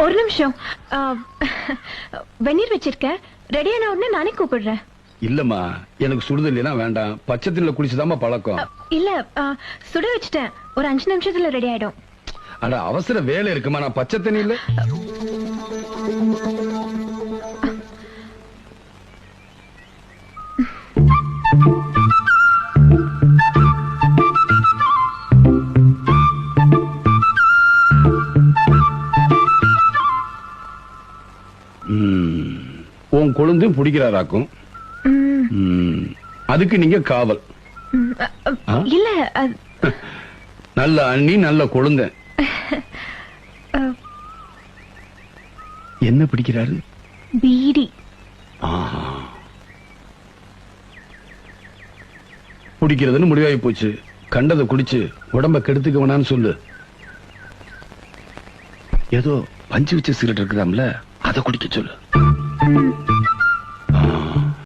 ஒரு நிமிஷம். வெந்நீர் வச்சிருக்கேன், ரெடியான உடனே நானே கூப்பிடுறேன். இல்லம்மா, எனக்கு சுடுதல்லாம் வேண்டாம், பச்சை தண்ணில குளிச்சுதாம்மா பழக்கம். இல்ல, சுட வச்சுட்டேன், ஒரு 5 நிமிஷத்துல ரெடி ஆயிடும். அட அவசர வேலை இருக்குமா, நான் பச்சை தண்ணியில. உன் கொழுந்தும் பிடிக்கிறாராக்கும். அதுக்கு நீங்க காவல். இல்ல, நல்ல அண்ணி, நல்ல கொழுந்த. என்ன பிடிக்கிறாரு? பீடி. குடிக்கிறதுன்னு முடிவாகி போச்சு. கண்டதை குடிச்சு உடம்ப கெடுத்துக்க வேணான்னு சொல்லு. ஏதோ பஞ்சு வச்ச சிகரெட் இருக்குதாம்ல, அதை குடிக்க சொல்லு.